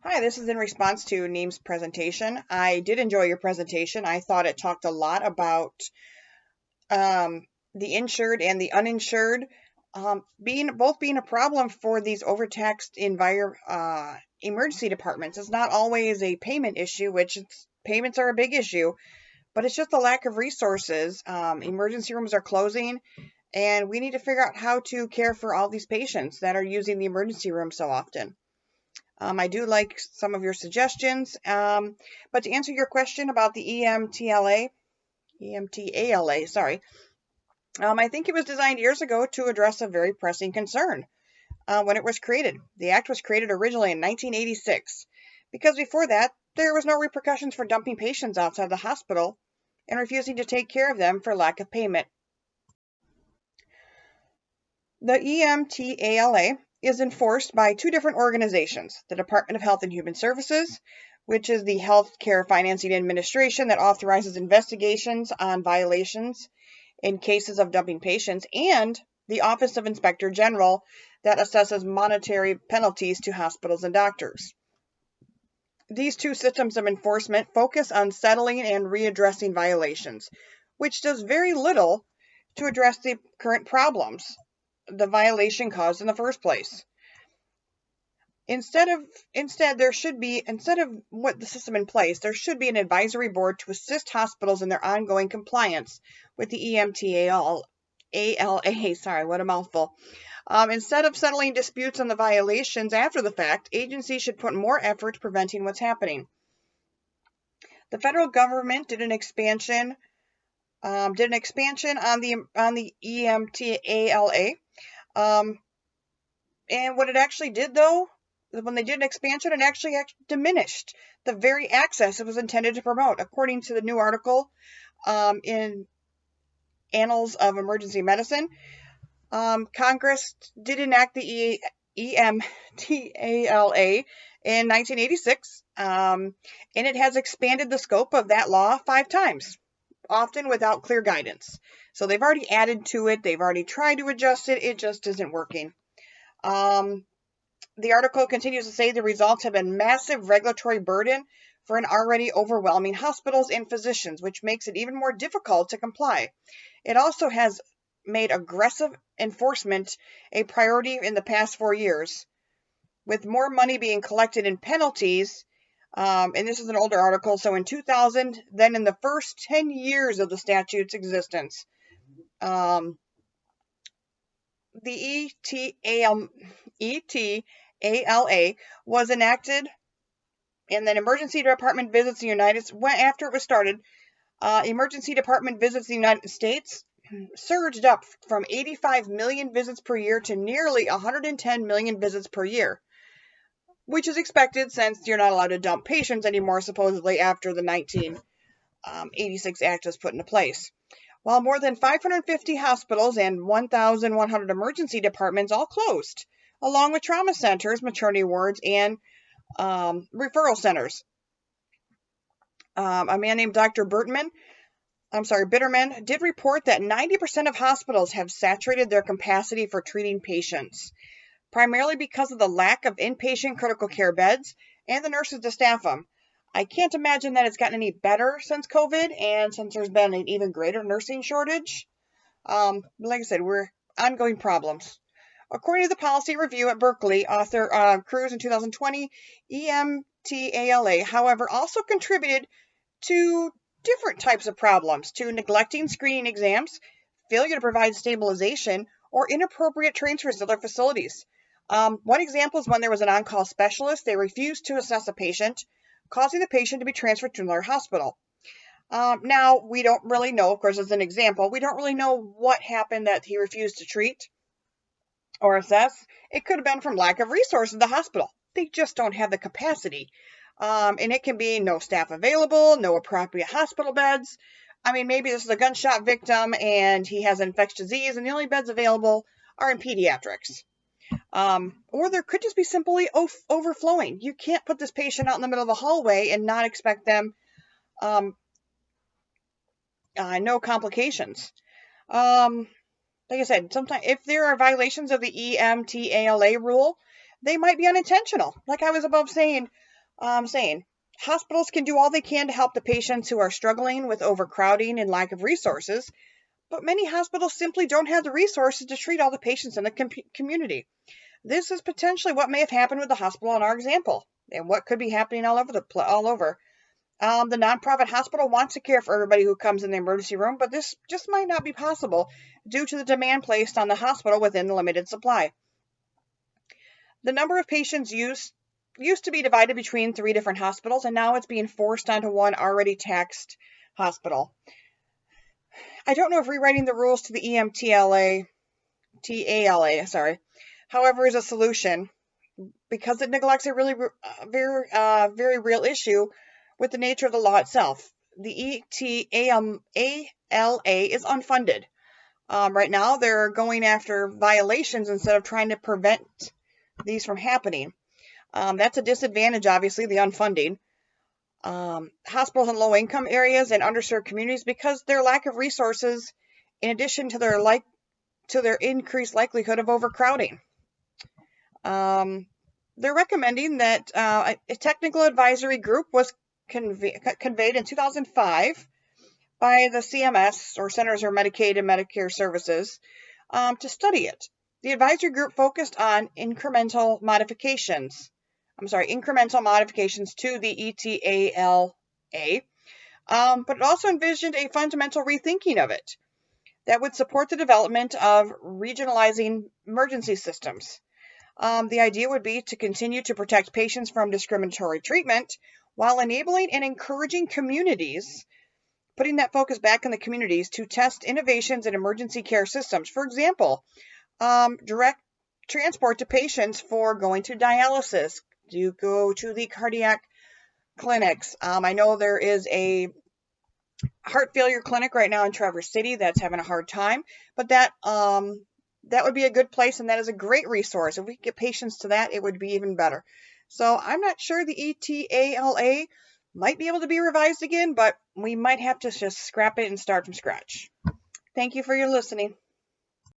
Hi, this is in response to Neem's presentation. I did enjoy your presentation. I thought it talked a lot about the insured and the uninsured being a problem for these overtaxed emergency departments. It's not always a payment issue, payments are a big issue, but it's just a lack of resources. Emergency rooms are closing, and we need to figure out how to care for all these patients that are using the emergency room so often. I do like some of your suggestions, but to answer your question about the EMTALA, sorry, I think it was designed years ago to address a very pressing concern when it was created. The act was created originally in 1986 because before that, there was no repercussions for dumping patients outside the hospital and refusing to take care of them for lack of payment. The EMTALA is enforced by two different organizations, the Department of Health and Human Services, which is the Healthcare Financing Administration that authorizes investigations on violations in cases of dumping patients, and the Office of Inspector General that assesses monetary penalties to hospitals and doctors. These two systems of enforcement focus on settling and readdressing violations, which does very little to address the current problems the violation caused in the first place. Instead of what the system in place, there should be an advisory board to assist hospitals in their ongoing compliance with the EMTALA. Sorry, what a mouthful. Instead of settling disputes on the violations after the fact, agencies should put more effort preventing what's happening. The federal government did an expansion on the EMTALA. And what it actually did, though, when they did an expansion, it actually diminished the very access it was intended to promote. According to the new article in Annals of Emergency Medicine, Congress did enact the EMTALA in 1986, and it has expanded the scope of that law 5 times, often without clear guidance. So they've already added to it. They've already tried to adjust it. It just isn't working. The article continues to say the results have been massive regulatory burden for an already overwhelming hospitals and physicians, which makes it even more difficult to comply. It also has made aggressive enforcement a priority in the past 4 years, with more money being collected in penalties. And this is an older article, so in 2000, than in the first 10 years of the statute's existence. The ETALA was enacted, and then emergency department visits the United States. After it was started, emergency department visits the United States surged up from 85 million visits per year to nearly 110 million visits per year, which is expected since you're not allowed to dump patients anymore, supposedly after the 1986 Act was put into place. While more than 550 hospitals and 1,100 emergency departments all closed, along with trauma centers, maternity wards, and referral centers. A man named Dr. Bitterman did report that 90% of hospitals have saturated their capacity for treating patients, primarily because of the lack of inpatient critical care beds and the nurses to staff them. I can't imagine that it's gotten any better since COVID and since there's been an even greater nursing shortage. Like I said, we're ongoing problems. According to the policy review at Berkeley, author Cruz in 2020, EMTALA, however, also contributed to different types of problems, to neglecting screening exams, failure to provide stabilization, or inappropriate transfers to other facilities. One example is when there was an on-call specialist, they refused to assess a patient, causing the patient to be transferred to another hospital. Now, we don't really know, of course, as an example, we don't really know what happened that he refused to treat or assess. It could have been from lack of resources at the hospital. They just don't have the capacity. And it can be no staff available, no appropriate hospital beds. I mean, maybe this is a gunshot victim and he has an infectious disease and the only beds available are in pediatrics. Or there could just be simply overflowing. You can't put this patient out in the middle of a hallway and not expect them no complications. Like I said, sometimes if there are violations of the EMTALA rule, they might be unintentional. Like I was above saying, saying hospitals can do all they can to help the patients who are struggling with overcrowding and lack of resources, but many hospitals simply don't have the resources to treat all the patients in the community. This is potentially what may have happened with the hospital in our example, and what could be happening all over. The nonprofit hospital wants to care for everybody who comes in the emergency room, but this just might not be possible due to the demand placed on the hospital within the limited supply. The number of patients used to be divided between 3 different hospitals, and now it's being forced onto one already taxed hospital. I don't know if rewriting the rules to the EMTALA, however, is a solution, because it neglects a really very real issue with the nature of the law itself. The EMTALA is unfunded. Right now, they're going after violations instead of trying to prevent these from happening. That's a disadvantage, obviously, the unfunding. Hospitals in low-income areas and underserved communities, because their lack of resources, in addition to their increased likelihood of overcrowding. They're recommending that a technical advisory group was conveyed in 2005 by the CMS, or Centers for Medicaid and Medicare Services, to study it. The advisory group focused on incremental modifications to the EMTALA, but it also envisioned a fundamental rethinking of it that would support the development of regionalizing emergency systems. The idea would be to continue to protect patients from discriminatory treatment while enabling and encouraging communities, putting that focus back in the communities, to test innovations in emergency care systems. For example, direct transport to patients for going to dialysis, to go to the cardiac clinics. I know there is a heart failure clinic right now in Traverse City that's having a hard time, but that would be a good place, and that is a great resource. If we could get patients to that, it would be even better. So I'm not sure the EMTALA might be able to be revised again, but we might have to just scrap it and start from scratch. Thank you for your listening.